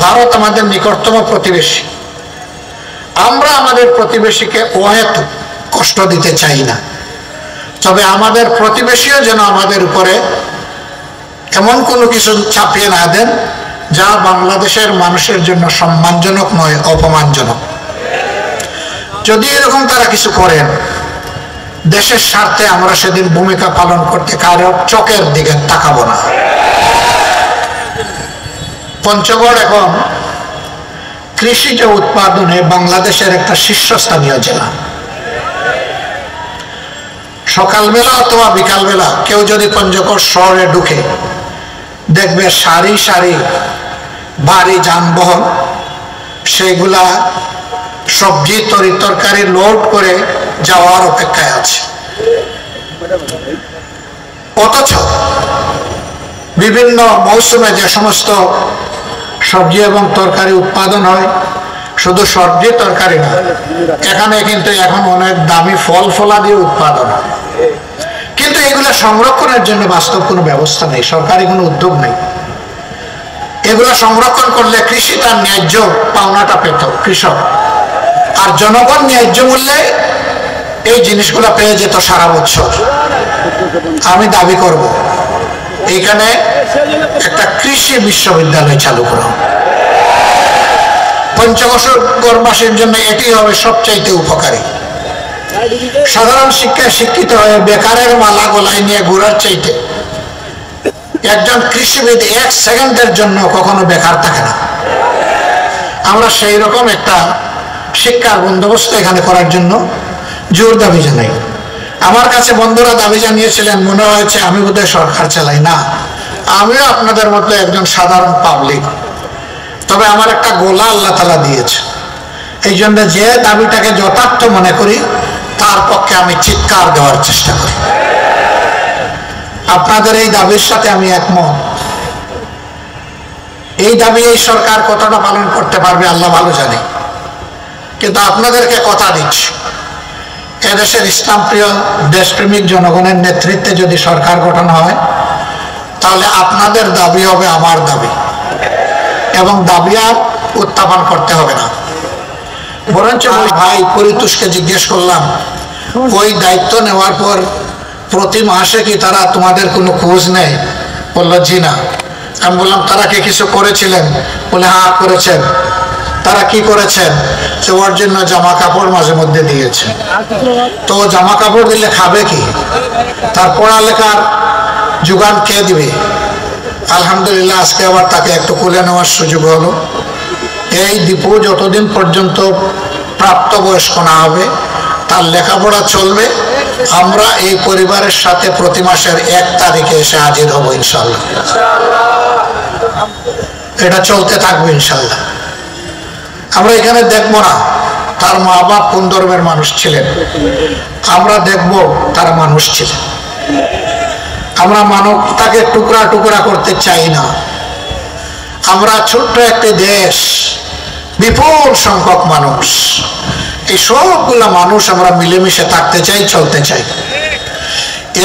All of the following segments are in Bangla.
ভারত আমাদের নিকটতম প্রতিবেশী, আমরা আমাদের প্রতিবেশীকে অহেতু কষ্ট দিতে চাই না, তবে আমাদের প্রতিবেশীও যেন আমাদের উপরে এমন কোনো কিছু চাপিয়ে না দেন যা বাংলাদেশের মানুষের জন্য সম্মানজনক নয়, অপমানজনক। যদি এরকম তারা কিছু করেন, দেশের স্বার্থে আমরা সেদিন ভূমিকা পালন করতে কারোর চোখের দিকে তাকাবো না। পঞ্চগড় এখন কৃষিজ উৎপাদনে বাংলাদেশের একটা শীর্ষস্থানীয় জেলা। সকালবেলা অথবা বিকালবেলা কেউ যদি পঞ্চগড় শহরে ঢুকে, দেখবে সারি সারি ভারী যানবাহন সেগুলা সবজি তরকারি লোড করে যাওয়ার অপেক্ষায় আছে। অথচ বিভিন্ন মৌসুমে যে সমস্ত সবজি এবং তরকারি উৎপাদন হয়, শুধু সবজি তরকারি না, এখানে কিন্তু এখন অনেক দামি ফল ফলাদি উৎপাদন হয়, কিন্তু এগুলো সংরক্ষণের জন্য বাস্তব কোনো ব্যবস্থা নেই, সরকারি কোনো উদ্যোগ নেই। এগুলো সংরক্ষণ করলে কৃষি তার ন্যায্য পাওনাটা পেত কৃষক, আর জনগণ ন্যায্য মূল্যে এই জিনিসগুলো পেয়ে যেত সারা বছর। আমি দাবি করব এইখানে একটা কৃষি বিশ্ববিদ্যালয় চালু করা, পঞ্চগড়বাসীর জন্য এটি হবে সবচাইতে উপকারী। সাধারণ শিক্ষায় শিক্ষিত হয়ে বেকারের মালা গলায় নিয়ে ঘোরার চাইতে একজন কৃষিবিদ 1 সেকেন্ডের জন্য কখনো বেকার থাকে না। আমরা সেই রকম একটা শিক্ষার বন্দোবস্ত এখানে করার জন্য জোর দাবি জানাই। আমার কাছে বন্ধুরা দাবি জানিয়েছিলেন, মনে হয়েছে আমি বোধহয় সরকার চালাই না, আমিও আপনাদের মতো একজন সাধারণ পাবলিক, তবে আমার একটা গোলা আল্লাহ তাআলা দিয়েছে, এই জন্য যে দাবিটাকে যথার্থ মনে করি তার পক্ষে আমি চিৎকার দেওয়ার চেষ্টা করি। আপনাদের এই দাবির সাথে আমি একমত। এই দাবি এই সরকার কতটা পালন করতে পারবে আল্লাহ ভালো জানে, কিন্তু আপনাদেরকে কথা দিচ্ছি, এদেশের ইসলাম প্রিয় দেশপ্রেমিক জনগণের নেতৃত্বে যদি সরকার গঠন হয়, তাহলে আপনাদের দাবি হবে আমার দাবি, এবং দাবি আর উত্থাপন করতে হবে না। বরঞ্চ ওই ভাই পরিতোষকে জিজ্ঞেস করলাম, ওই দায়িত্ব নেওয়ার পর প্রতি মাসে কি তারা তোমাদের কোনো খোঁজ নেয়? বললো জি না। আমি বললাম তারা কি কিছু করেছিলেন? বলে হ্যাঁ করেছেন। তারা কি করেছেন? যে ওর জন্য জামা কাপড় মাঝে মধ্যে দিয়েছে। তো জামা কাপড় দিলে খাবে কি? তার পড়ালেখার যোগান কে দিবে? আলহামদুলিল্লাহ আজকে আবার তাকে একটু কোলে নেওয়ার সুযোগ হলো। এই দীপু যতদিন পর্যন্ত প্রাপ্তবয়স্ক না হবে তার লেখাপড়া চলবে। আমরা এই পরিবারের সাথে প্রতি মাসের 1 তারিখে এসে হাজির হব ইনশাআল্লাহ। এটা চলতে থাকবে ইনশাআল্লাহ। আমরা এখানে দেখবো না তার মা বাপ কোন ধর্মের মানুষ ছিলেন, আমরা দেখব তার মানুষ ছিলেন। আমরা মানবতাকে টুকরা টুকরা করতে চাই না। আমরা ছোট্ট একটি দেশ, বিপুল সংখ্যক মানুষ, এই সবগুলা মানুষ আমরা মিলেমিশে থাকতে চাই, চলতে চাই।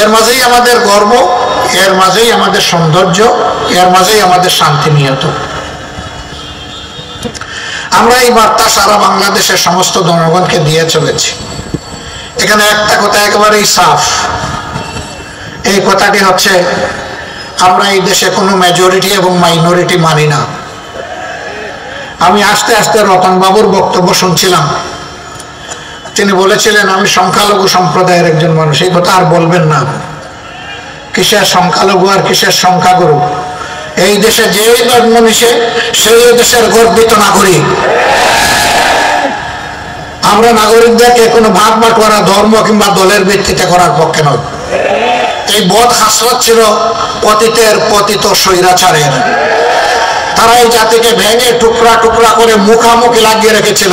এর মাঝেই আমাদের গর্ব, এর মাঝেই আমাদের সৌন্দর্য, এর মাঝেই আমাদের শান্তি নিহত। আমরা এই বার্তা সারা বাংলাদেশের সমস্ত জনগণকে দিয়ে চলেছি। এখানে একটা কথা একেবারেই সাফ, এই কথাটি হচ্ছে আমরা এই দেশে কোনো মেজরিটি এবং মাইনরিটি মানি না। আমি আস্তে আস্তে রতন বাবুর বক্তব্য শুনছিলাম, তিনি বলেছিলেন আমি সংখ্যালঘু সম্প্রদায়ের একজন মানুষ। এই কথা আর বলবেন না। কিসের সংখ্যালঘু আর কিসের সংখ্যাগুরু? এই দেশে যেই জন্ম নিছে সেই দেশের গর্বিত নাগরিক। আমরা নাগরিকদেরকে কোনো ভাগ বাটোয়ারা ধর্ম কিংবা দলের ভিত্তিতে করার পক্ষে নয়। এই বদ হাসরত ছিল পতিতের পতিত স্বৈরাচারের। তারা এই জাতিকে ভেঙে টুকরা টুকরা করে মুখামুখি লাগিয়ে রেখেছিল।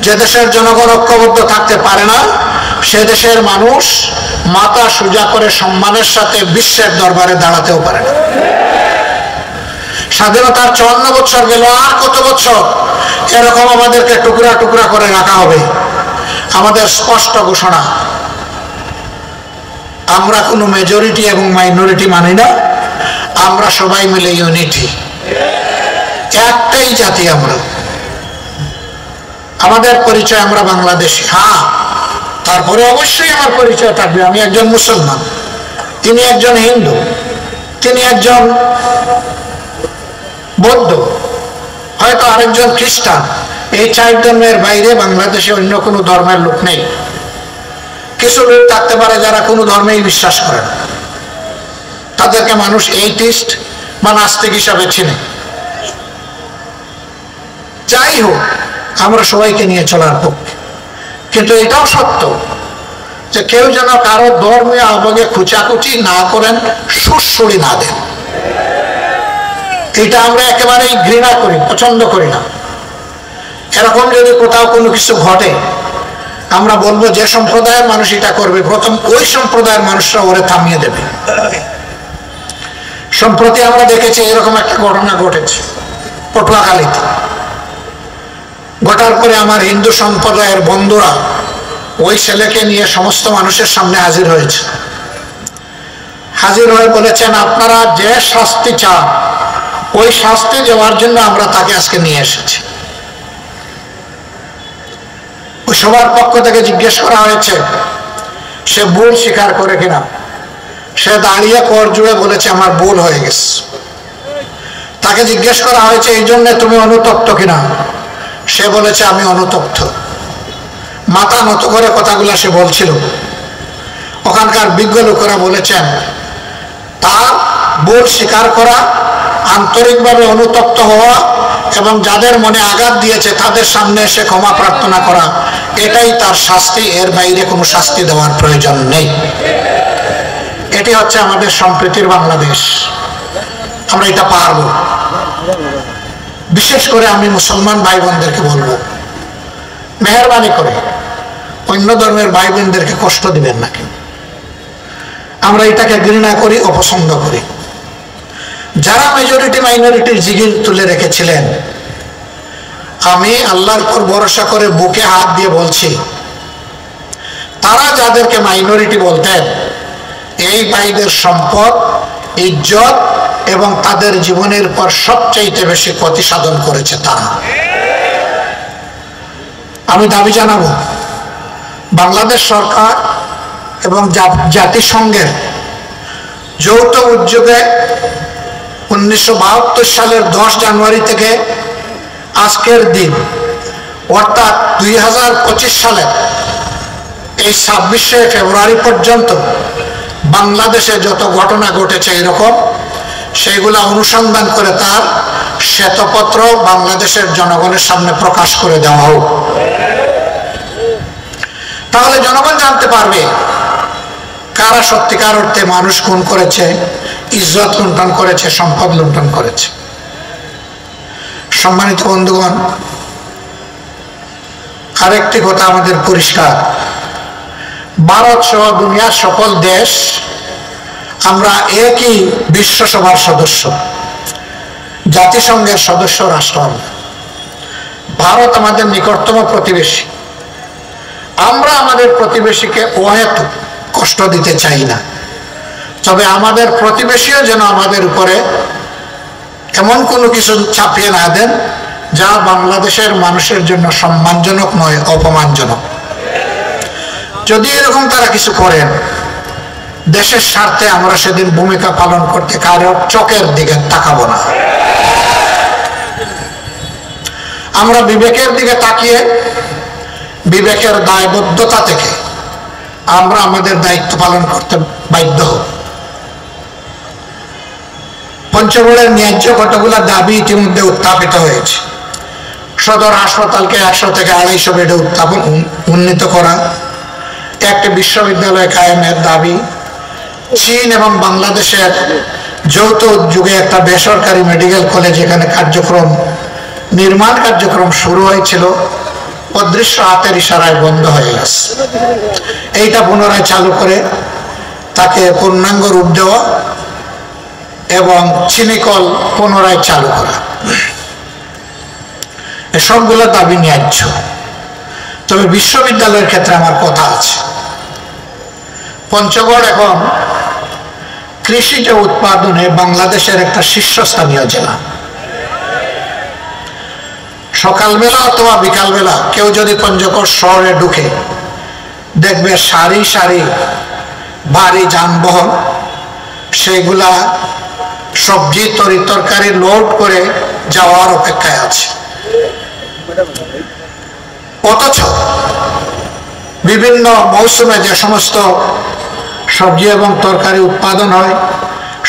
যে দেশের জনগণ ঐক্যবদ্ধ থাকতে পারে না, সে দেশের মানুষ মাথা সোজা করে সম্মানের সাথে বিশ্বের দরবারে দাঁড়াতেও পারে না। স্বাধীনতার 54 বছর গেল, আর কত বছর এরকম আমাদেরকে টুকরা টুকরা করে রাখা হবে? আমাদের স্পষ্ট ঘোষণা, আমরা কোনো মেজরিটি এবং মাইনরিটি মানি না, আমরা সবাই মিলে ইউনিটি। একটাই জাতি আমরা, আমাদের পরিচয় আমরা বাংলাদেশি। হ্যাঁ, তারপরে অবশ্যই আমার পরিচয় থাকবে আমি একজন মুসলমান, তিনি একজন হিন্দু, তিনি একজন বৌদ্ধ, হয়তো আরেকজন খ্রিস্টান। এই 4 ধর্মের বাইরে বাংলাদেশে অন্য কোনো ধর্মের লোক নেই। কিছু লোক থাকতে পারে যারা কোনো ধর্মেই বিশ্বাস করে না, তাদেরকে মানুষ এইটিস্ট বা নাস্তিক হিসাবে চিনে। যাই হোক, আমরা সবাইকে নিয়ে চলার পক্ষে, কিন্তু এটাও সত্য যে কেউ যেন কারো ধর্মীয় আবেগে খুচাখুচি না করেন, সুরসুরি না দেন। এটা আমরা একেবারেই ঘৃণা করি, পছন্দ করি না। এরকম যদি কোথাও কোনো কিছু ঘটে, আমরা বলবো যে সম্প্রদায়ের মানুষ এটা করবে, প্রথম ওই সম্প্রদায়ের মানুষরা ওরে থামিয়ে দেবে। সম্প্রতি আমরা দেখেছি এরকম একটা ঘটনা ঘটেছে পটুয়াখালীতে। ঘটার পরে আমার হিন্দু সম্প্রদায়ের বন্ধুরা ওই ছেলেকে নিয়ে সমস্ত মানুষের সামনে হাজির হয়েছে। হাজির হয়ে বলেছেন, আপনারা যে শাস্তি চান ওই শাস্তি দেওয়ার জন্য আমরা তাকে আজকে নিয়ে এসেছি। ওই সবার পক্ষ থেকে জিজ্ঞেস করা হয়েছে সে ভুল স্বীকার করে কিনা। সে দাঁড়িয়ে কর জুড়ে বলেছে আমার ভুল হয়ে গেছে। তাকে জিজ্ঞেস করা হয়েছে এই জন্য তুমি অনুতপ্ত কিনা। সে বলেছে আমি অনুতপ্ত। মাথা নত করে কথাগুলো সে বলছিল। ওখানকার বিজ্ঞ লোকেরা বলেছেন তার ভুল স্বীকার করা, আন্তরিকভাবে অনুতপ্ত হওয়া এবং যাদের মনে আঘাত দিয়েছে তাদের সামনে এসে ক্ষমা প্রার্থনা করা, এটাই তার শাস্তি। এর বাইরে কোনো শাস্তি দেওয়ার প্রয়োজন নেই। এটি হচ্ছে আমাদের সম্প্রীতির বাংলাদেশ। আমরা এটা পারব। বিশেষ করে আমি মুসলমান ভাই বোনদেরকে বলবো, মেহরবানি করে অন্য ধর্মের ভাই বোনদেরকে কষ্ট দিবেন না। আমরা এটাকে ঘৃণা করি, অপছন্দ করি। যারা মেজরিটি মাইনরিটির জিগির তুলে রেখেছিলেন, আমি আল্লাহর উপর ভরসা করে বুকে হাত দিয়ে বলছি, তারা যাদেরকে মাইনরিটি বলতেন, এই ভাইদের সম্পদ, ইজ্জত এবং তাদের জীবনের পর সবচাইতে বেশি ক্ষতি সাধন করেছে তারা। আমি দাবি জানাবো, বাংলাদেশ সরকার এবং জাতিসংঘের যৌথ উদ্যোগে 1972 সালের 10 জানুয়ারি থেকে আজকের দিন অর্থাৎ 2025 সালের এই 26শে ফেব্রুয়ারি পর্যন্ত বাংলাদেশে যত ঘটনা ঘটেছে এরকম, সেগুলা অনুসন্ধান করে তার শ্বেতপত্র বাংলাদেশের জনগণের সামনে প্রকাশ করে দেওয়া হোক। তাহলে জনগণ জানতে পারবে কারা সত্যিকার অর্থে মানুষ খুন করেছে, ইজ্জত লুণ্ঠন করেছে, সম্পদ লুণ্ঠন করেছে। সম্মানিত বন্ধুগণ, আরেকটি কথা আমাদের পরিষ্কার, ভারত সহ দুনিয়ার সকল দেশ আমরা একই বিশ্বসভার সদস্য, জাতিসংঘের সদস্য রাষ্ট্র। ভারত আমাদের নিকটতম প্রতিবেশী। আমরা আমাদের প্রতিবেশীকে অহেতুক কষ্ট দিতে চাই না, তবে আমাদের প্রতিবেশীও যেন আমাদের উপরে এমন কোনো কিছু চাপিয়ে না দেন যা বাংলাদেশের মানুষের জন্য সম্মানজনক নয়, অপমানজনক। যদি এরকম তারা কিছু করেন, দেশের স্বার্থে আমরা সেদিন ভূমিকা পালন করতে কারোর চোখের দিকে তাকাবো না। আমরা বিবেকের দিকে তাকিয়ে বিবেকের দায়বদ্ধতা থেকে আমরা আমাদের দায়িত্ব পালন করতে বাধ্য হব। পঞ্চগড়ের ন্যায্য কতগুলো দাবি ইতিমধ্যে উত্থাপিত হয়েছে। সদর হাসপাতালকে 100 থেকে 250 বেডে উন্নীত করা, একটি বিশ্ববিদ্যালয় কায়েমের দাবি, চীন এবং বাংলাদেশের যৌথ উদ্যোগে একটা বেসরকারি মেডিকেল কলেজ এখানে নির্মাণ কার্যক্রম শুরু হয়েছিল, অদৃশ্য হাতের ইশারায় বন্ধ হয়ে গেছে। এইটা পুনরায় চালু করে তাকে পূর্ণাঙ্গ রূপ দেওয়া এবং চিনিকল পুনরায় চালু করা, সবগুলো দাবি ন্যায্য। তবে বিশ্ববিদ্যালয়ের ক্ষেত্রে আমার কথা আছে। পঞ্চগড় এখন কৃষিজ উৎপাদনে বাংলাদেশের একটা শীর্ষস্থানীয় জেলা। সকালবেলা অথবা বিকালবেলা কেউ যদি পঞ্চগড় শহরে ঢুকে দেখবে সারি সারি ভারী যানবাহন, সেগুলা সবজি তরকারি লোড করে যাওয়ার অপেক্ষায় আছে। অথচ বিভিন্ন মৌসুমে যে সমস্ত সবজি এবং তরকারি উৎপাদন হয়,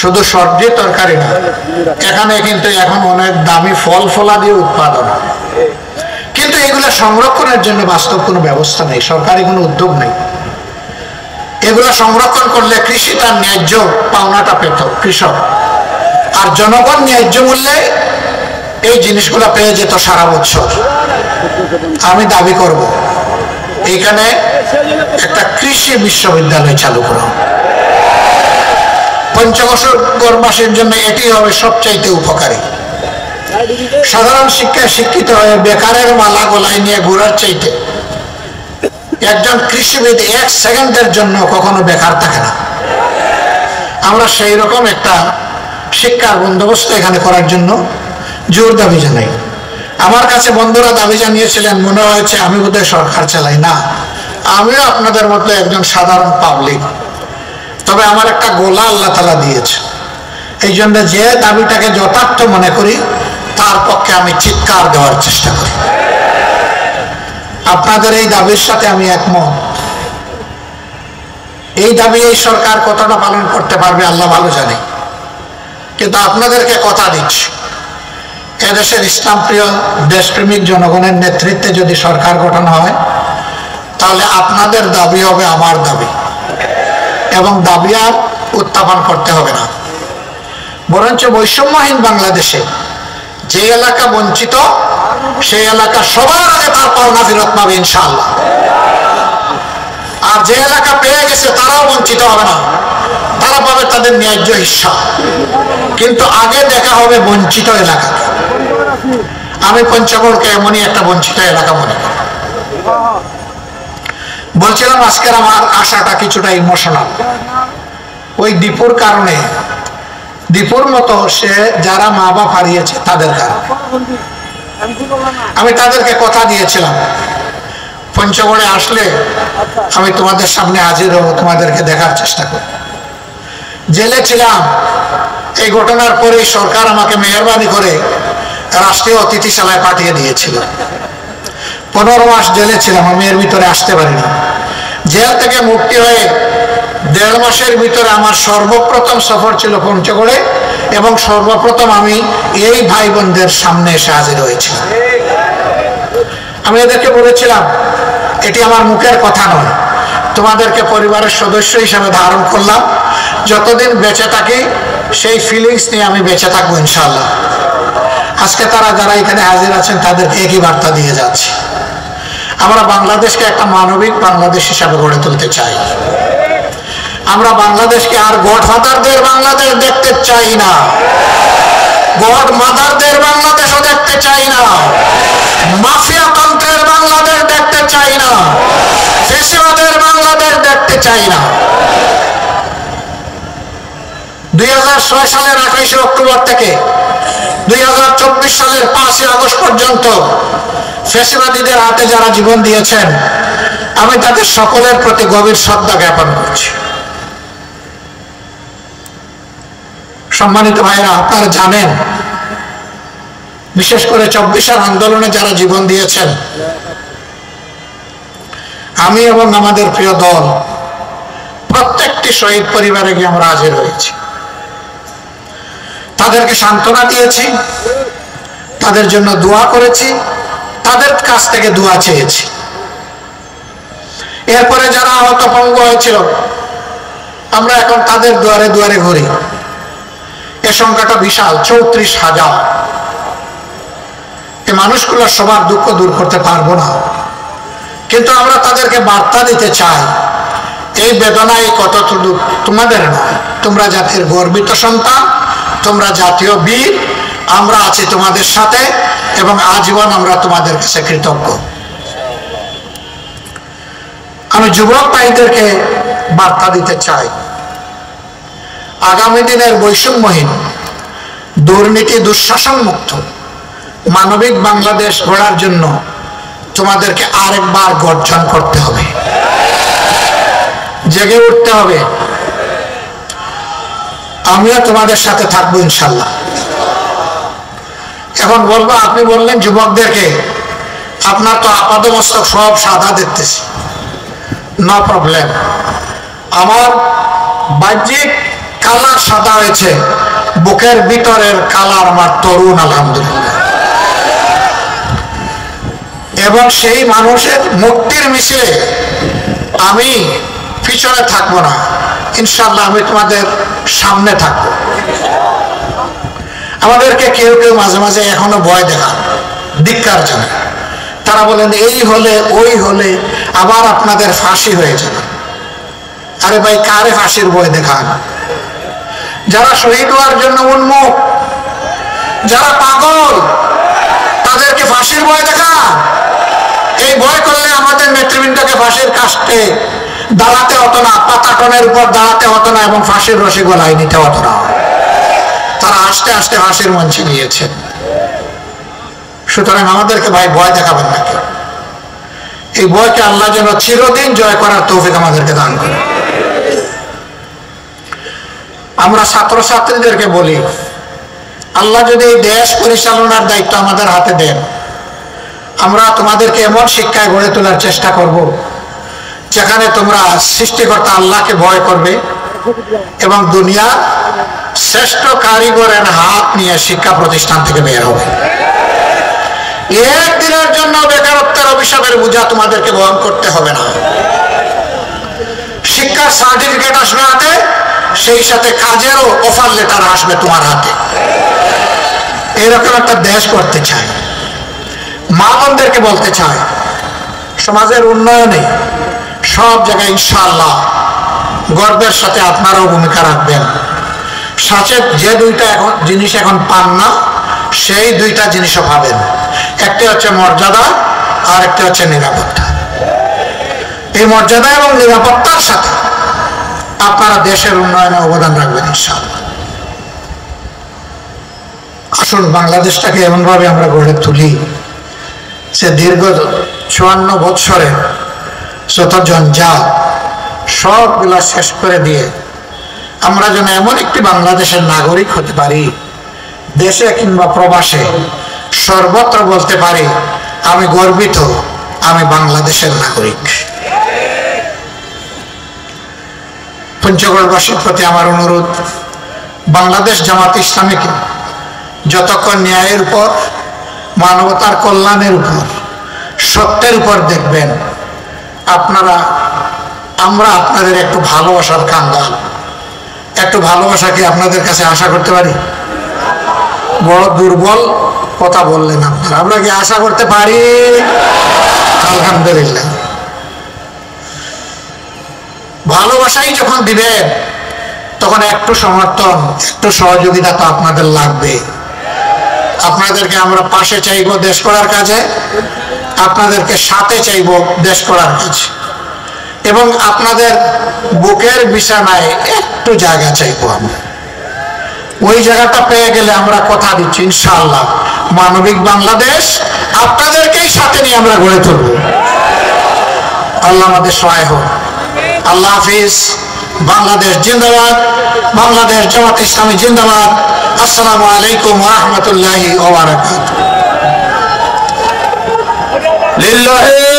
শুধু সবজি তরকারি না, এখানে কিন্তু এখন অনেক দামি ফল ফলাদি উৎপাদন হয়, কিন্তু এগুলো সংরক্ষণের জন্য বাস্তব কোনো ব্যবস্থা নেই, সরকারি কোনো উদ্যোগ নেই। এগুলো সংরক্ষণ করলে কৃষি তার ন্যায্য পাওনাটা পেত কৃষক, আর জনগণ ন্যায্য মূল্যে এই জিনিসগুলো পেয়ে যেত সারা বছর। আমি দাবি করব এইখানে একটা কৃষি বিশ্ববিদ্যালয় চালু করা, পঞ্চগড়বাসীর জন্য এটি হবে সবচাইতে উপকারী। সাধারণ শিক্ষায় শিক্ষিত হয়ে বেকারের মালা গলায় নিয়ে ঘোরার চাইতে একজন কৃষিবিদ 1 সেকেন্ডের জন্য কখনো বেকার থাকে না। আমরা সেই রকম একটা শিক্ষার বন্দোবস্ত এখানে করার জন্য জোর দাবি জানাই। আমার কাছে বন্ধুরা দাবি জানিয়েছিলেন, মনে হয়েছে আমি বোধহয় সরকার চালাই না, আমিও আপনাদের মতো একজন সাধারণ পাবলিক, তবে আমার একটা গোলা আল্লাহ তাআলা দিয়েছে, এই জন্য যে দাবিটাকে যথার্থ মনে করি তার পক্ষে আমি চিৎকার দেওয়ার চেষ্টা করি। আপনাদের এই দাবির সাথে আমি একমত। এই দাবি এই সরকার কতটা পালন করতে পারবে আল্লাহ ভালো জানে, কিন্তু আপনাদেরকে কথা দিচ্ছি, এদেশের ইসলাম প্রিয় দেশপ্রেমিক জনগণের নেতৃত্বে যদি সরকার গঠন হয়, তাহলে আপনাদের দাবি হবে আমার দাবি, এবং দাবি আর উত্থাপন করতে হবে না, বরঞ্চ বৈষম্যহীন বাংলাদেশে যে এলাকা বঞ্চিত সেই এলাকা সবার আগে তার পাওনা ফেরত পাবে ইনশাআল্লাহ, আর যে এলাকা পেয়ে গেছে তারাও বঞ্চিত হবে না, তারা পাবে তাদের ন্যায্য হিস্সা। কিন্তু আগে দেখা হবে বঞ্চিত এলাকাকে। আমি পঞ্চগড়কে এমনই একটা বঞ্চিত এলাকা মনে করি। বলছিলাম আজকের আমার আশাটা কিছুটা ইমোশনাল, ওই দীপুর কারণে, দীপুর মতো সে যারা মা বাপ হারিয়েছে তাদের কারণে। আমি তাদেরকে কথা দিয়েছিলাম পঞ্চগড়ে আসলে আমি তোমাদের সামনে হাজির হব, তোমাদেরকে দেখার চেষ্টা করব। জেলে ছিলাম, এই ঘটনার পরেই সরকার আমাকে মেহরবানি করে রাষ্ট্রীয় অতিথিশালায় পাঠিয়ে দিয়েছিল। 15 মাস জেলে ছিলাম, আমি এর ভিতরে আসতে পারিনি। জেল থেকে মুক্তি হয়ে 1.5 মাসের ভিতরে আমার সর্বপ্রথম সফর ছিল পঞ্চগড়ে, এবং সর্বপ্রথম আমি এই ভাই বোনদের সামনে এসে হাজির হয়েছিলাম। আমি এদেরকে বলেছিলাম, এটি আমার মুখের কথা নয়, তোমাদেরকে পরিবারের সদস্য হিসেবে ধারণ করলাম, যতদিন বেঁচে থাকি সেই ফিলিংস নিয়ে আমি বেঁচে থাকবো ইনশাআল্লাহ। আজকে তারা যারা এখানে হাজির আছেন তাদেরকে একই বার্তা দিয়ে যাচ্ছি, আমরা বাংলাদেশকে একটা মানবিক বাংলাদেশ হিসাবে গড়ে তুলতে চাই। আমরা বাংলাদেশকে আর গডফাদারদের বাংলাদেশ দেখতে চাই না, গড মাদারদের বাংলাদেশও দেখতে চাই না, মাফিয়া তন্ত্রের বাংলাদেশ দেখতে চাই না, ফ্যাসিবাদের বাংলাদেশ দেখতে চাই না। 2006 সালের 28 অক্টোবর থেকে 2024 সালের 5 আগস্ট পর্যন্ত ফ্যাসিবাদীদের হাতে যারা জীবন দিয়েছেন, আমি তাদের সকলের প্রতি গভীর শ্রদ্ধা জ্ঞাপন করছি। সম্মানিত ভাইরা, আপনারা জানেন, বিশেষ করে 24 আন্দোলনে যারা জীবন দিয়েছেন, আমি এবং আমাদের প্রিয় দল প্রত্যেকটি শহীদ পরিবারে গিয়ে আমরা হাজির হয়েছি, তাদেরকে সান্ত্বনা দিয়েছি, তাদের জন্য দোয়া করেছি, তাদের কাছ থেকে দোয়া চেয়েছি। এরপরে যারা আহত পঙ্গু হয়েছিল, আমরা এখন তাদের দুয়ারে দুয়ারে ঘুরি। এ সংখ্যাটা বিশাল, 34,000। এই মানুষগুলোর সবার দুঃখ দূর করতে পারবো না, কিন্তু আমরা তাদেরকে বার্তা দিতে চাই, এই বেদনায় কতটুকু তোমাদের নয়, তোমরা জাতির গর্বিত সন্তান, তোমরা জাতীয় বীর, আমরা আছি তোমাদের সাথে, এবং আজীবন আমরা তোমাদের কাছে কৃতজ্ঞ। আমি যুবক ভাইদেরকে বার্তা দিতে চাই, আগামী দিনের বৈষম্যহীন, দুর্নীতি দুঃশাসন মুক্ত মানবিক বাংলাদেশ গড়ার জন্য তোমাদেরকে আরেকবার গর্জন করতে হবে, জেগে উঠতে হবে। আমিও তোমাদের সাথে থাকবো ইনশাল্লাহ। এখন বলবো, আপনি বললেন যুবকদেরকে, আপনার তো আপাদমস্তক সব সাদা দেখতেছি, নো প্রবলেম। আমার বাহ্যিক কালার সাদা হয়েছে, বুকের ভিতরের কালার আমার তরুণ আলহামদুলিল্লাহ। এবং সেই মানুষের মুক্তির মিছিলে আমি পিছনে থাকবো না ইনশাল্লাহ, আমি তোমাদের সামনে থাকবো। আমাদেরকে কেউ কেউ মাঝে মাঝে এখনো ভয় দেখান, ধিক্কার জানায়। তারা বলেন এই হলে ওই হলে আবার আপনাদের ফাঁসি হয়ে যাবে। আরে ভাই, কারে ফাঁসির ভয় দেখান? যারা শহীদ হওয়ার জন্য উন্মুখ, যারা পাগল, তাদেরকে ফাঁসির ভয় দেখান। এই ভয় করলে আমাদের নেতৃবৃন্দকে ফাঁসির কাস্টে দাঁড়াতে হতো না, পাতাটনের উপর দাঁড়াতে হতো না, এবং ফাঁসির রশি গলায় নিতে হতো না। তারা আস্তে আস্তে ফাঁসির মঞ্চে নিয়েছে। সুতরাং আমাদেরকে ভাই ভয় দেখাবেন না কেউ। এই ভয়কে আল্লাহ যেন চিরদিন জয় করার তৌফিক আমাদেরকে দান করে। আমরা ছাত্রছাত্রীদেরকে বলি, আল্লাহ যদি এই দেশ পরিচালনার দায়িত্ব আমাদের হাতে দেন, আমরা তোমাদেরকে এমন শিক্ষায় গড়ে তোলার চেষ্টা করব যেখানে তোমরা সৃষ্টিকর্তা আল্লাহকে ভয় করবে এবং দুনিয়া শ্রেষ্ঠ কারিগরের হাত নিয়ে শিক্ষা প্রতিষ্ঠান থেকে বের হবে। একদিনের জন্য বেকারত্বের অভিশাপের বোঝা তোমাদেরকে বহন করতে হবে না। শিক্ষার সার্টিফিকেট আসবে হাতে, সেই সাথে কাজেরও অফার লেটার আসবে তোমার হাতে। এরকম একটা দেশ করতে চাই। মা বোনদেরকে বলতে চাই, সমাজের উন্নয়নে সব জায়গায় ইনশাআল্লাহ গর্বের সাথে আপনারাও ভূমিকা রাখবেন। সাথে যে দুইটা এখন জিনিস এখন পান না, সেই দুইটা জিনিসও পাবেন। একটি হচ্ছে মর্যাদা, আর একটি হচ্ছে নিরাপত্তা। এই মর্যাদা এবং নিরাপত্তার সাথে আপনারা দেশের উন্নয়নে অবদান রাখবেন ইনশাআল্লাহ। আসুন বাংলাদেশটাকে এমনভাবে আমরা গড়ে তুলি যে দীর্ঘ 54 বৎসরে যত জঞ্জাল সবগুলা শেষ করে দিয়ে আমরা যেন এমন একটি বাংলাদেশের নাগরিক হতে পারি, দেশে কিংবা প্রবাসে সর্বত্র বলতে পারি আমি গর্বিত, আমি বাংলাদেশের নাগরিক। পঞ্চগড়বাসীর প্রতি আমার অনুরোধ, বাংলাদেশ জামাত ইসলামীকে যতক্ষণ ন্যায়ের উপর, মানবতার কল্যাণের উপর, সত্যের উপর দেখবেন, আমরা আপনাদের একটু ভালোবাসার কাঙ্গাল, একটু ভালোবাসা কি আপনাদের কাছে আশা করতে পারি? বড় দুর্বল কথা বললেন আপনারা। আমরা কি আশা করতে পারি? আলহামদুলিল্লাহ। ভালোবাসাই যখন দিবেন, তখন একটু সমর্থন, একটু সহযোগিতা তো আপনাদের লাগবে। আপনাদেরকে আমরা পাশে চাইবো দেশ করার কাজে, আপনাদেরকে সাথে চাইবো দেশ করার কাজে, এবং আপনাদের বুকের বিছানায় একটু জায়গা চাইবো আমরা। ওই জায়গাটা পেয়ে গেলে আমরা কথা দিচ্ছি ইনশাআল্লাহ মানবিক বাংলাদেশ আপনাদেরকেই সাথে নিয়ে আমরা গড়ে তুলব। আল্লাহ আমাদের সহায় হোক। আল্লাহ হাফিজ। বাংলাদেশ জিন্দাবাদ। বাংলাদেশ জামাত ইসলামী জিন্দাবাদ। আসসালামু আলাইকুম ওয়া রাহমাতুল্লাহি ওয়া বারাকাতুহু। লিল্লাহি